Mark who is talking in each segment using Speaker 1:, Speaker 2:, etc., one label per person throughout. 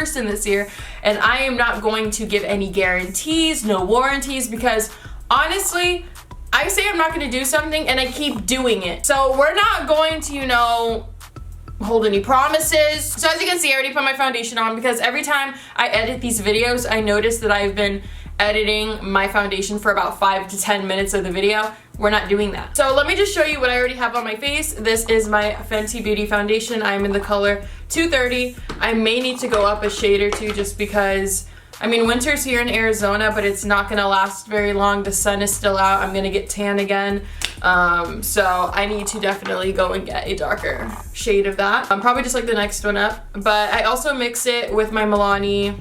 Speaker 1: person this year, and I am not going to give any guarantees, no warranties, because honestly, I say I'm not going to do something and I keep doing it. So we're not going to, you know, hold any promises. So as you can see, I already put my foundation on because every time I edit these videos, I notice that I've been editing my foundation for about 5 to 10 minutes of the video. We're not doing that. So let me just show you what I already have on my face. This is my Fenty Beauty foundation. I'm in the color 230. I may need to go up a shade or two just because, I mean, winter's here in Arizona, but it's not gonna last very long. The sun is still out. I'm gonna get tan again. So I need to definitely go and get a darker shade of that. Probably just like the next one up. But I also mix it with my Milani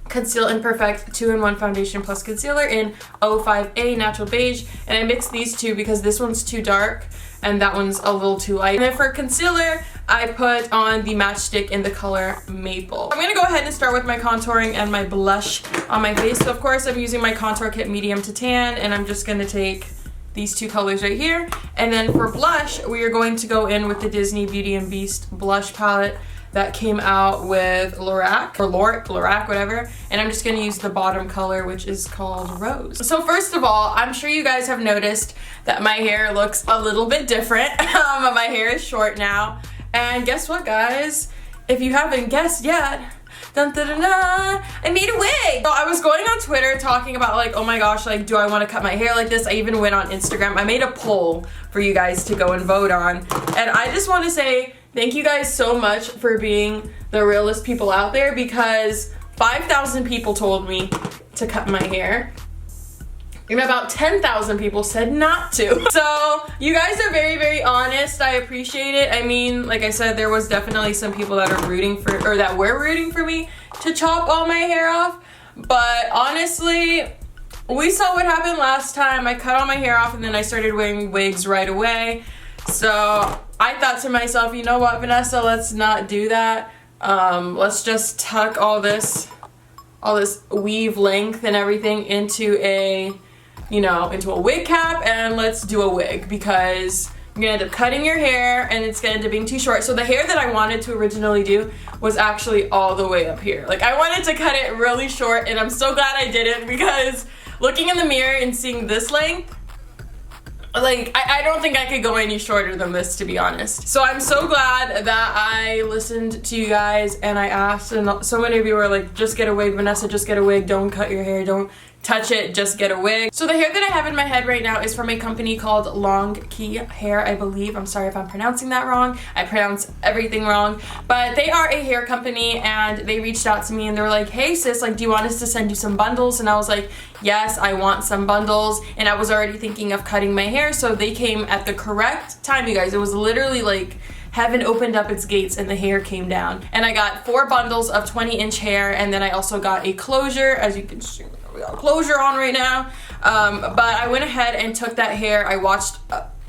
Speaker 1: Conceal and Perfect 2-in-1 foundation plus concealer in 05A Natural Beige. And I mix these two because this one's too dark and that one's a little too light. And then for concealer, I put on the Matchstick in the color Maple. I'm gonna go ahead and start with my contouring and my blush on my face. So of course I'm using my contour kit medium to tan, and I'm just gonna take these two colors right here. And then for blush, we are going to go in with the Disney Beauty and Beast blush palette that came out with Lorac, or Lorac, whatever. And I'm just gonna use the bottom color, which is called Rose. So first of all, I'm sure you guys have noticed that my hair looks a little bit different. My hair is short now. And guess what, guys? If you haven't guessed yet, dun, dun, dun, dun, I made a wig. So I was going on Twitter talking about like, oh my gosh, like, do I want to cut my hair like this? I even went on Instagram. I made a poll for you guys to go and vote on. And I just want to say thank you guys so much for being the realest people out there, because 5,000 people told me to cut my hair. And about 10,000 people said not to. So you guys are very, very honest. I appreciate it. I mean, like I said, there was definitely some people that are rooting for, or that were rooting for me to chop all my hair off. But honestly, we saw what happened last time. I cut all my hair off and then I started wearing wigs right away. So I thought to myself, you know what, Vanessa, let's not do that. Let's just tuck all this weave length and everything into a, you know, into a wig cap, and let's do a wig, because you're gonna end up cutting your hair and it's gonna end up being too short. So the hair that I wanted to originally do was actually all the way up here. Like, I wanted to cut it really short, and I'm so glad I did it, because looking in the mirror and seeing this length, like, I don't think I could go any shorter than this, to be honest. So I'm so glad that I listened to you guys and I asked, and so many of you were like, just get a wig, Vanessa, just get a wig, don't cut your hair, don't touch it, just get a wig. So the hair that I have in my head right now is from a company called Long Key Hair, I believe. I'm sorry if I'm pronouncing that wrong. I pronounce everything wrong. But they are a hair company, and they reached out to me and they were like, hey sis, like, do you want us to send you some bundles? And I was like, yes, I want some bundles. And I was already thinking of cutting my hair, so they came at the correct time, you guys. It was literally like heaven opened up its gates and the hair came down. And I got 4 bundles of 20-inch hair, and then I also got a closure, as you can see. We got a closure on right now. But I went ahead and took that hair. I watched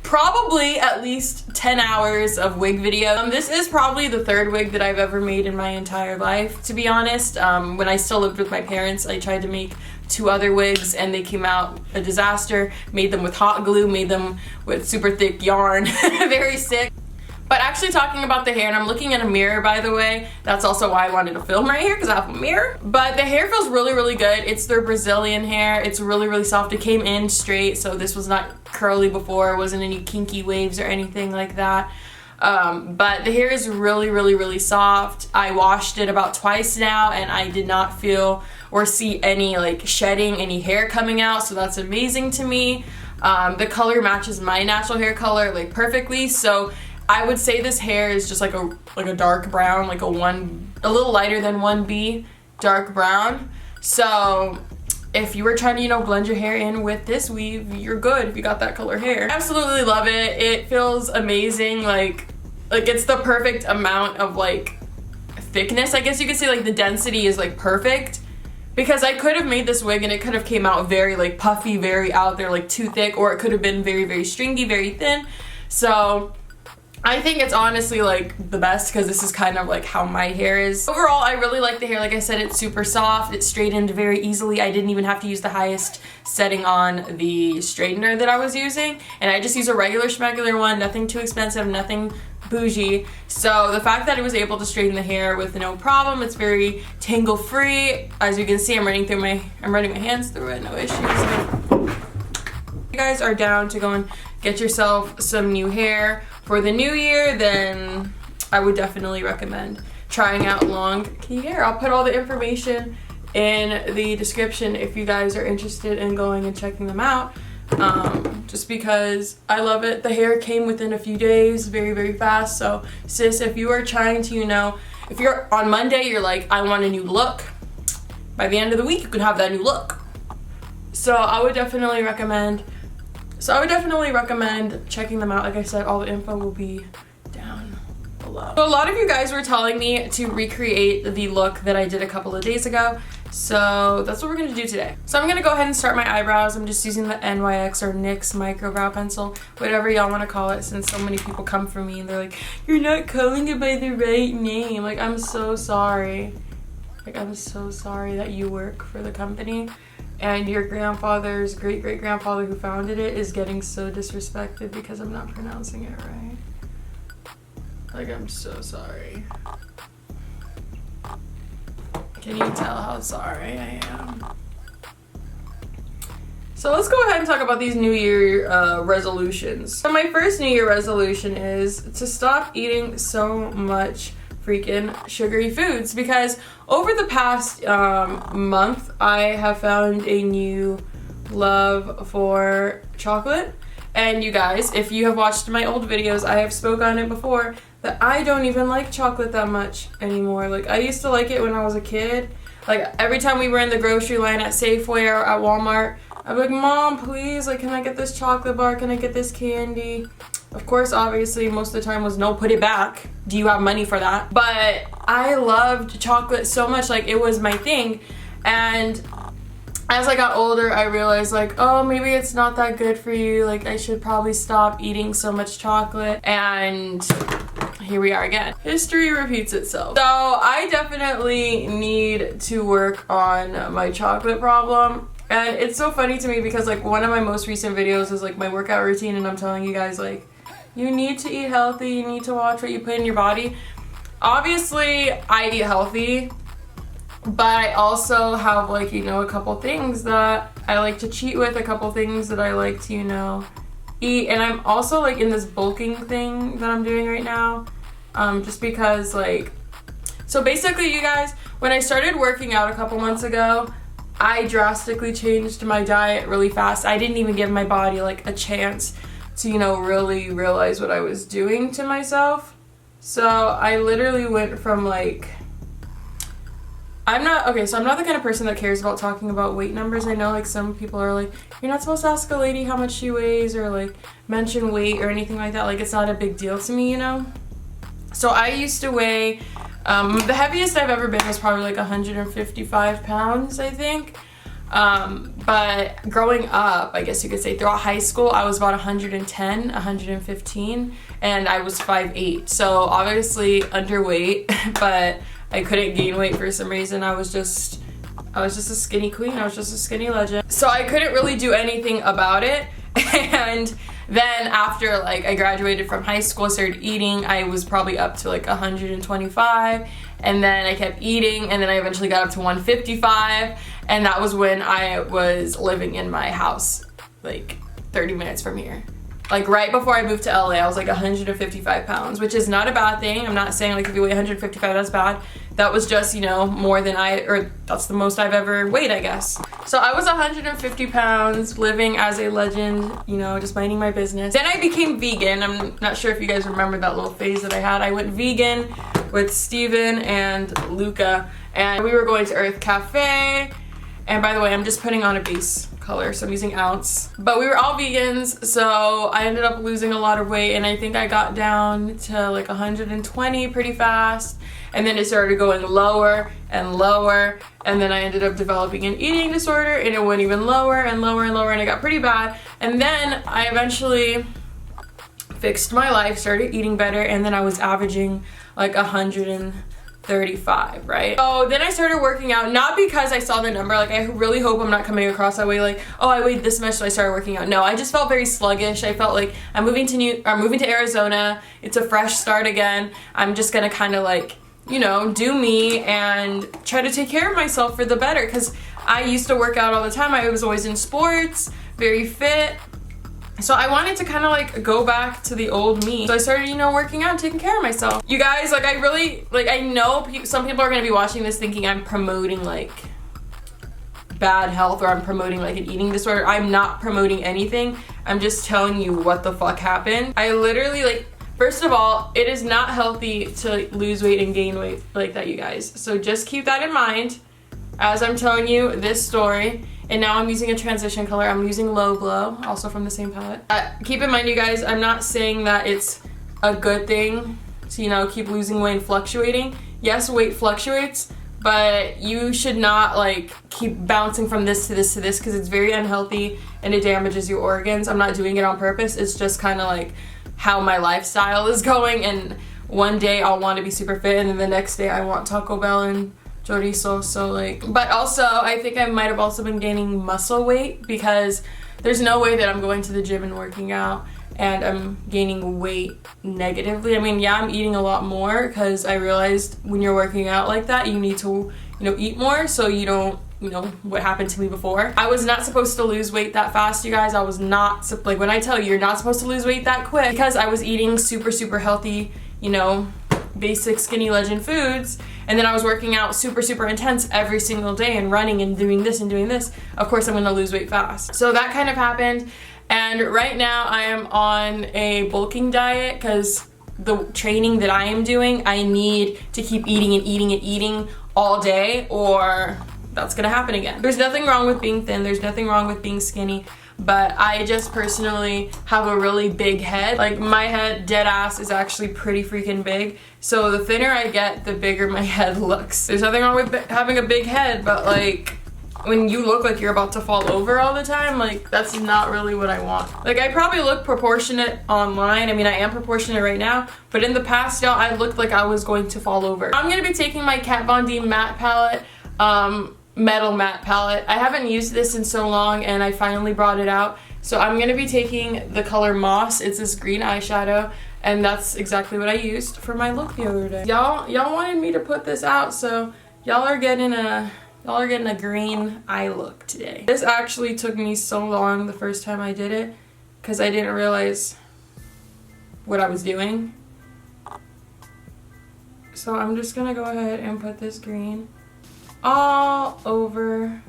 Speaker 1: probably at least 10 hours of wig video. This is probably the 3rd wig that I've ever made in my entire life, to be honest. When I still lived with my parents, I tried to make 2 other wigs and they came out a disaster. Made them with hot glue, made them with super thick yarn. Very sick. But actually, talking about the hair, and I'm looking in a mirror, by the way. That's also why I wanted to film right here, because I have a mirror. But the hair feels really, really good. It's their Brazilian hair. It's really, really soft. It came in straight, so this was not curly before. It wasn't any kinky waves or anything like that. But the hair is really, really, really soft. I washed it about twice now, and I did not feel or see any like shedding, any hair coming out, so that's amazing to me. The color matches my natural hair color like perfectly, so I would say this hair is just like a dark brown, like a little lighter than 1B dark brown. So if you were trying to, you know, blend your hair in with this weave, you're good if you got that color hair. I absolutely love it. It feels amazing. Like it's the perfect amount of like thickness, I guess you could say. Like the density is like perfect, because I could have made this wig and it could have came out very like puffy, very out there, like too thick, or it could have been very, very stringy, very thin. So I think it's honestly like the best because this is kind of like how my hair is. Overall, I really like the hair. Like I said, it's super soft. It straightened very easily. I didn't even have to use the highest setting on the straightener that I was using. And I just use a regular schmegular one, nothing too expensive, nothing bougie. So the fact that it was able to straighten the hair with no problem, it's very tangle free. As you can see, I'm running my hands through it, no issues. If you guys are down to go and get yourself some new hair for the new year, then I would definitely recommend trying out Long Key Hair. I'll put all the information in the description if you guys are interested in going and checking them out. Just because I love it. The hair came within a few days, very, very fast. So sis, if you are trying to, you know, if you're on Monday, you're like, I want a new look. By the end of the week, you can have that new look. So I would definitely recommend checking them out. Like I said, all the info will be down below. So a lot of you guys were telling me to recreate the look that I did a couple of days ago. So that's what we're gonna do today. So I'm gonna go ahead and start my eyebrows. I'm just using the NYX or NYX micro brow pencil, whatever y'all wanna call it, since so many people come for me and they're like, you're not calling it by the right name. Like, I'm so sorry. Like, I'm so sorry that you work for the company and your grandfather's great-great-grandfather who founded it is getting so disrespected because I'm not pronouncing it right. Like, I'm so sorry. Can you tell how sorry I am? So let's go ahead and talk about these New Year resolutions. So my first New Year resolution is to stop eating so much freaking sugary foods, because over the past month I have found a new love for chocolate. And you guys, if you have watched my old videos, I have spoke on it before that I don't even like chocolate that much anymore. Like, I used to like it when I was a kid. Like, every time we were in the grocery line at Safeway or at Walmart, I'd be like, Mom, please, like, can I get this chocolate bar? Can I get this candy? Of course, obviously, most of the time was no, put it back. Do you have money for that? But I loved chocolate so much, like, it was my thing. And as I got older, I realized, like, oh, maybe it's not that good for you. Like, I should probably stop eating so much chocolate. And here we are again. History repeats itself. So I definitely need to work on my chocolate problem. And it's so funny to me because, like, one of my most recent videos is, like, my workout routine, and I'm telling you guys, like, you need to eat healthy, you need to watch what you put in your body. Obviously, I eat healthy, but I also have, like, you know, a couple things that I like to cheat with, a couple things that I like to, you know, eat. And I'm also, like, in this bulking thing that I'm doing right now, just because, like, so basically, you guys, when I started working out a couple months ago, I drastically changed my diet really fast. I didn't even give my body, like, a chance to, you know, really realize what I was doing to myself. So I literally went from, like, I'm not the kind of person that cares about talking about weight numbers. I know, like, some people are like, you're not supposed to ask a lady how much she weighs or, like, mention weight or anything like that. Like, it's not a big deal to me, you know? So I used to weigh, the heaviest I've ever been was probably like 155 pounds, I think. But growing up, I guess you could say throughout high school, I was about 110, 115, and I was 5'8". So obviously underweight, but I couldn't gain weight for some reason. I was just a skinny queen. I was just a skinny legend. So I couldn't really do anything about it. And then after, like, I graduated from high school, I started eating, I was probably up to like 125, and then I kept eating, and then I eventually got up to 155, and that was when I was living in my house, like 30 minutes from here. Like, right before I moved to LA, I was like 155 pounds, which is not a bad thing. I'm not saying, like, if you weigh 155, that's bad. That was just, you know, more than that's the most I've ever weighed, I guess. So I was 150 pounds, living as a legend, you know, just minding my business. Then I became vegan. I'm not sure if you guys remember that little phase that I had. I went vegan with Steven and Luca, and we were going to Earth Cafe. And by the way, I'm just putting on a base color, so I'm using Ounce. But we were all vegans, so I ended up losing a lot of weight, and I think I got down to like 120 pretty fast, and then it started going lower and lower, and then I ended up developing an eating disorder, and it went even lower and lower and lower, and it got pretty bad. And then I eventually fixed my life, started eating better, and then I was averaging like 135, right? So then I started working out, not because I saw the number, like I really hope I'm not coming across that way, like, oh, I weighed this much so I started working out. No, I just felt very sluggish. I felt like I'm moving to Arizona. It's a fresh start again. I'm just gonna kind of like, you know, do me and try to take care of myself for the better, because I used to work out all the time. I was always in sports, very fit. So I wanted to kind of like go back to the old me. So I started, you know, working out and taking care of myself. You guys, like I really, like I know some people are going to be watching this thinking I'm promoting like bad health or I'm promoting like an eating disorder. I'm not promoting anything. I'm just telling you what the fuck happened. I literally like, first of all, it is not healthy to lose weight and gain weight like that, you guys. So just keep that in mind as I'm telling you this story. And now I'm using a transition color. I'm using Low Glow, also from the same palette. Keep in mind, you guys, I'm not saying that it's a good thing to, you know, keep losing weight and fluctuating. Yes, weight fluctuates, but you should not like keep bouncing from this to this to this, because it's very unhealthy and it damages your organs. I'm not doing it on purpose. It's just kind of like how my lifestyle is going, and one day I'll want to be super fit and then the next day I want Taco Bell and chorizo. So like, but also I think I might have also been gaining muscle weight, because there's no way that I'm going to the gym and working out and I'm gaining weight negatively. I mean, yeah, I'm eating a lot more because I realized when you're working out like that, you need to, you know, eat more so you don't, you know, what happened to me before. I was not supposed to lose weight that fast, you guys. I was not, like when I tell you, you're not supposed to lose weight that quick, because I was eating super healthy, you know, basic skinny legend foods, and then I was working out super intense every single day and running and doing this and doing this. Of course I'm gonna lose weight fast. So that kind of happened, and right now I am on a bulking diet because the training that I am doing, I need to keep eating and eating and eating all day, or that's gonna happen again. There's nothing wrong with being thin, there's nothing wrong with being skinny, but I just personally have a really big head. Like my head, dead ass, is actually pretty freaking big. So the thinner I get, the bigger my head looks. There's nothing wrong with having a big head, but like when you look like you're about to fall over all the time, like that's not really what I want. Like I probably look proportionate online. I mean, I am proportionate right now, but in the past, y'all, I looked like I was going to fall over. I'm gonna be taking my Kat Von D matte palette, metal matte palette. I haven't used this in so long and I finally brought it out. So I'm gonna be taking the color Moss. It's this green eyeshadow, and that's exactly what I used for my look the other day. Y'all wanted me to put this out, so y'all are getting a green eye look today. This actually took me so long the first time I did it because I didn't realize what I was doing. So I'm just gonna go ahead and put this green all over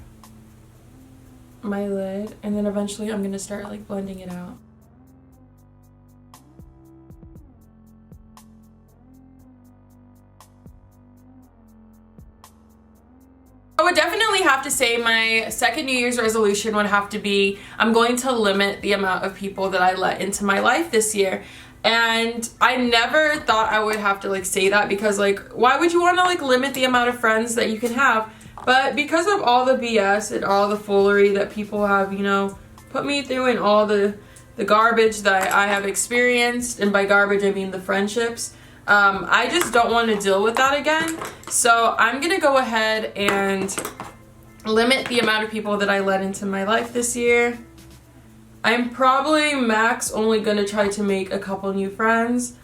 Speaker 1: my lid, and then eventually I'm gonna start like blending it out. I would definitely have to say my second New Year's resolution would have to be, I'm going to limit the amount of people that I let into my life this year. And I never thought I would have to like say that, because like why would you want to like limit the amount of friends that you can have? But because of all the BS and all the foolery that people have, you know, put me through, and all the garbage that I have experienced, and by garbage I mean the friendships, I just don't want to deal with that again. So I'm gonna go ahead and limit the amount of people that I let into my life this year. I'm probably max only gonna try to make a couple new friends.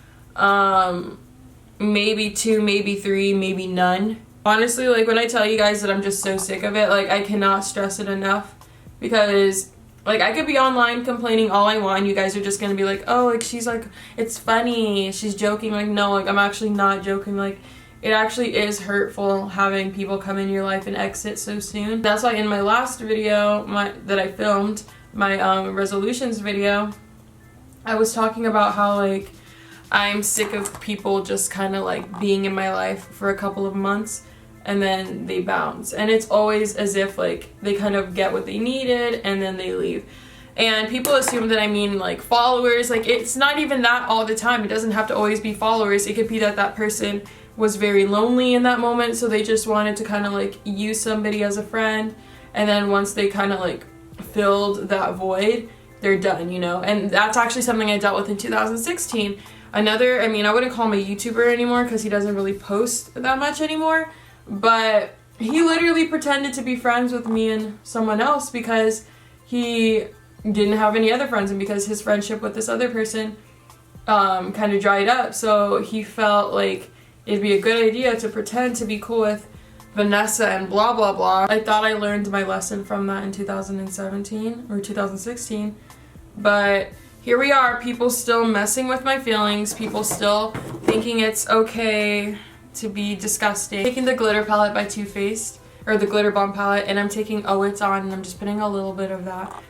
Speaker 1: Maybe 2, maybe 3, maybe none. Honestly, like when I tell you guys that I'm just so sick of it, like I cannot stress it enough, because like I could be online complaining all I want and you guys are just gonna be like, oh, like she's like, it's funny, she's joking. Like no, like I'm actually not joking. Like it actually is hurtful having people come in your life and exit so soon. That's why in my last video that I filmed, my resolutions video, I was talking about how like I'm sick of people just kind of like being in my life for a couple of months and then they bounce, and it's always as if like they kind of get what they needed and then they leave. And people assume that I mean like followers. Like it's not even that all the time. It doesn't have to always be followers. It could be that that person was very lonely in that moment, so they just wanted to kind of like use somebody as a friend, and then once they kind of like filled that void, they're done, you know? And that's actually something I dealt with in 2016. Another, I mean, I wouldn't call him a YouTuber anymore because he doesn't really post that much anymore, but he literally pretended to be friends with me and someone else because he didn't have any other friends, and because his friendship with this other person kind of dried up, so he felt like it'd be a good idea to pretend to be cool with Vanessa and blah blah blah. I thought I learned my lesson from that in 2017 or 2016, but here we are, people still messing with my feelings, people still thinking it's okay to be disgusting. I'm taking the glitter palette by Too Faced, or the glitter bomb palette, and I'm taking Oh It's On, and I'm just putting a little bit of that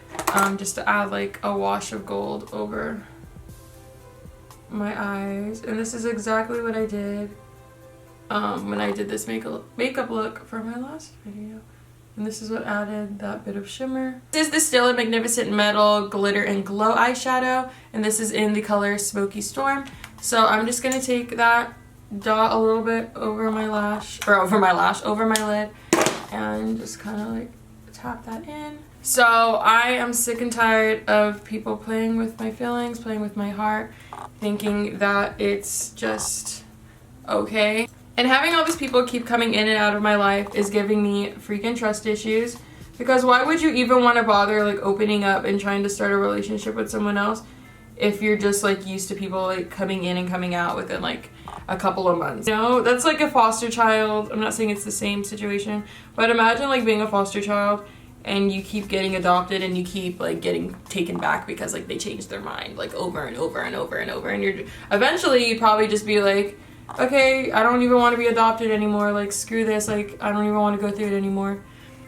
Speaker 1: just to add like a wash of gold over my eyes. And this is exactly what I did when I did this makeup look for my last video. And this is what added that bit of shimmer. This is the Still and Magnificent Metal Glitter and Glow eyeshadow, and this is in the color Smoky Storm. So I'm just gonna take that, dot a little bit over my lash, or over my lid, and just kind of like tap that in. So I am sick and tired of people playing with my feelings, playing with my heart, thinking that it's just okay. And having all these people keep coming in and out of my life is giving me freaking trust issues, because why would you even want to bother like opening up and trying to start a relationship with someone else if you're just like used to people like coming in and coming out within like a couple of months? You know, that's like a foster child. I'm not saying it's the same situation, but imagine like being a foster child and you keep getting adopted and you keep like getting taken back because like they changed their mind like over and over and over and over, and you're eventually you'd probably just be like, okay, I don't even want to be adopted anymore, like screw this, like I don't even want to go through it anymore.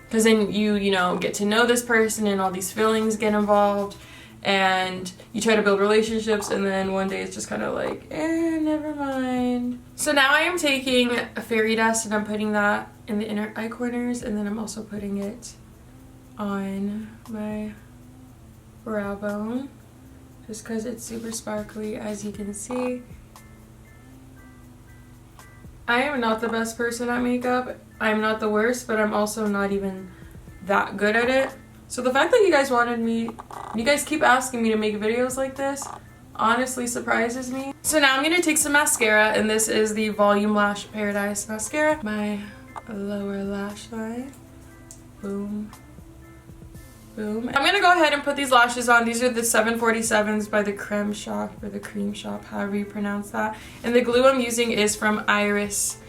Speaker 1: Because then you know, get to know this person and all these feelings get involved, and you try to build relationships, and then one day it's just kind of like, never mind. So now I am taking a fairy dust and I'm putting that in the inner eye corners, and then I'm also putting it on my brow bone just because it's super sparkly, as you can see. I am not the best person at makeup. I'm not the worst, but I'm also not even that good at it. So the fact that you guys wanted me, you guys keep asking me to make videos like this, honestly surprises me. So now I'm gonna take some mascara, and this is the Volume Lash Paradise mascara. My lower lash line. Boom. Boom. I'm gonna go ahead and put these lashes on. These are the 747s by the Creme Shop, or the Cream Shop, however you pronounce that. And the glue I'm using is from Iris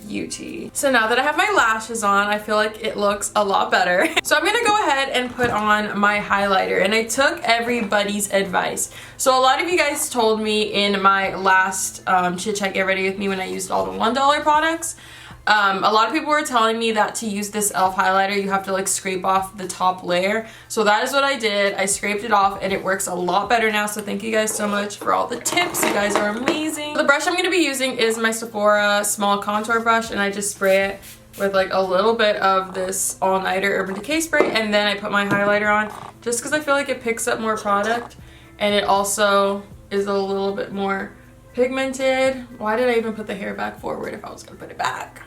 Speaker 1: Beauty. So now that I have my lashes on, I feel like it looks a lot better. So I'm gonna go ahead and put on my highlighter, and I took everybody's advice. So a lot of you guys told me in my last Chit Chat Get Ready With Me when I used all the $1 products, a lot of people were telling me that to use this e.l.f. highlighter you have to like scrape off the top layer. So that is what I did. I scraped it off and it works a lot better now, so thank you guys so much for all the tips. You guys are amazing. The brush I'm going to be using is my Sephora small contour brush, and I just spray it with like a little bit of this All Nighter Urban Decay spray, and then I put my highlighter on just because I feel like it picks up more product, and it also is a little bit more pigmented. Why did I even put the hair back forward if I was going to put it back?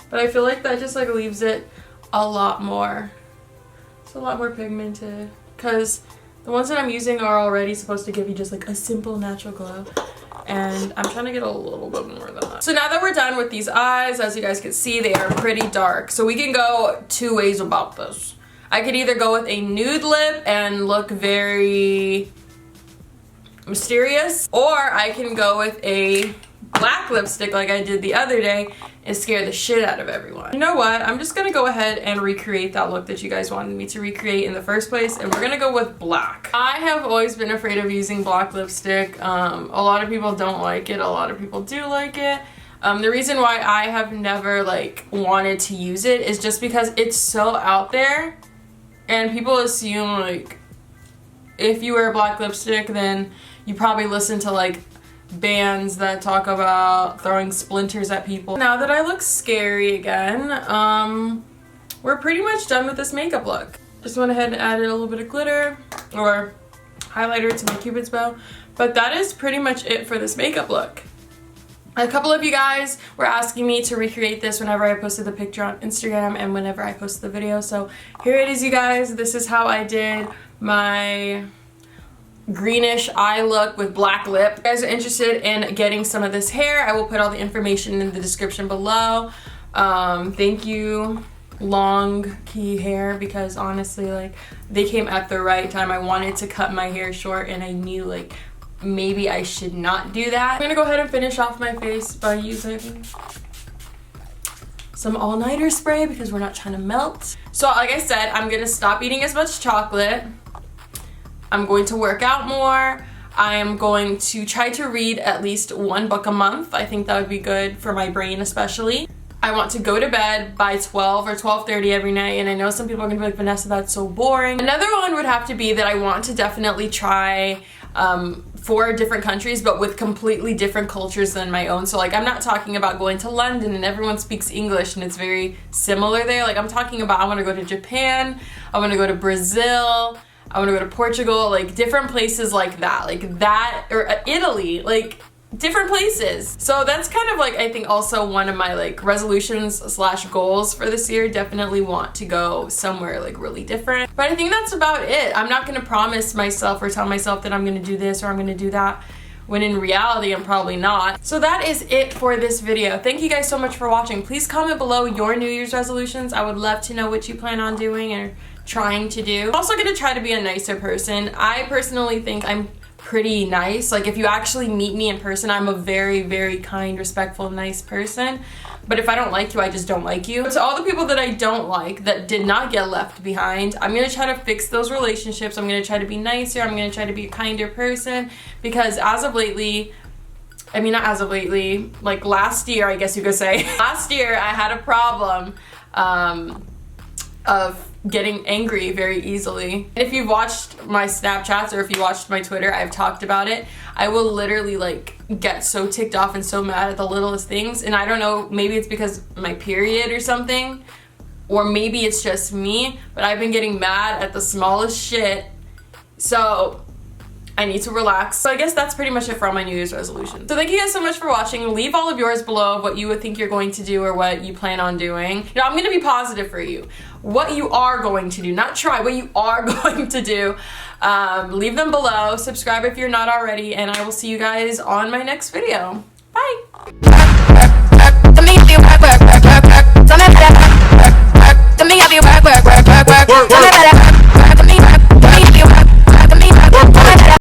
Speaker 1: But I feel like that just like leaves it a lot more, it's a lot more pigmented, because the ones that I'm using are already supposed to give you just like a simple natural glow, and I'm trying to get a little bit more than that. So now that we're done with these eyes, as you guys can see, they are pretty dark. So we can go two ways about this. I could either go with a nude lip and look very mysterious, or I can go with a black lipstick like I did the other day and scare the shit out of everyone. You know what? I'm just gonna go ahead and recreate that look that you guys wanted me to recreate in the first place, and we're gonna go with black. I have always been afraid of using black lipstick. A lot of people don't like it, a lot of people do like it. The reason why I have never like wanted to use it is just because it's so out there, and people assume like if you wear black lipstick then you probably listen to like bands that talk about throwing splinters at people. Now that I look scary again, we're pretty much done with this makeup look. Just went ahead and added a little bit of glitter or highlighter to my Cupid's bow, but that is pretty much it for this makeup look. A couple of you guys were asking me to recreate this whenever I posted the picture on Instagram and whenever I posted the video, so here it is, you guys. This is how I did my greenish eye look with black lip. If you guys are interested in getting some of this hair, I will put all the information in the description below. Thank you, Long Key Hair, because honestly, like, they came at the right time. I wanted to cut my hair short and I knew like maybe I should not do that. I'm gonna go ahead and finish off my face by using some all-nighter spray because we're not trying to melt. So like I said, I'm gonna stop eating as much chocolate. I'm going to work out more. I am going to try to read at least 1 book a month. I think that would be good for my brain especially. I want to go to bed by 12 or 12:30 every night, and I know some people are gonna be like, Vanessa, that's so boring. Another one would have to be that I want to definitely try 4 different countries, but with completely different cultures than my own. So like, I'm not talking about going to London and everyone speaks English and it's very similar there. Like, I'm talking about I want to go to Japan, I want to go to Brazil, I want to go to Portugal, like different places like that, or Italy, like different places. So that's kind of like, I think also one of my like resolutions / goals for this year. Definitely want to go somewhere like really different. But I think that's about it. I'm not going to promise myself or tell myself that I'm going to do this or I'm going to do that, when in reality I'm probably not. So that is it for this video. Thank you guys so much for watching. Please comment below your New Year's resolutions. I would love to know what you plan on doing or trying to do. I'm also going to try to be a nicer person. I personally think I'm pretty nice. Like, if you actually meet me in person, I'm a very, very kind, respectful, nice person. But if I don't like you, I just don't like you. To all the people that I don't like, that did not get left behind, I'm gonna try to fix those relationships. I'm gonna try to be nicer. I'm gonna try to be a kinder person, because as of lately, I mean, not as of lately, like last year, I guess you could say. Last year, I had a problem of getting angry very easily. If you've watched my Snapchats or if you watched my Twitter, I've talked about it. I will literally like get so ticked off and so mad at the littlest things, and I don't know, maybe it's because my period or something, or maybe it's just me, but I've been getting mad at the smallest shit. So I need to relax. So I guess that's pretty much it for all my New Year's resolutions. So thank you guys so much for watching. Leave all of yours below, what you would think you're going to do or what you plan on doing. You know, I'm gonna be positive for you. What you are going to do, not try, what you are going to do. Leave them below. Subscribe if you're not already, and I will see you guys on my next video. Bye.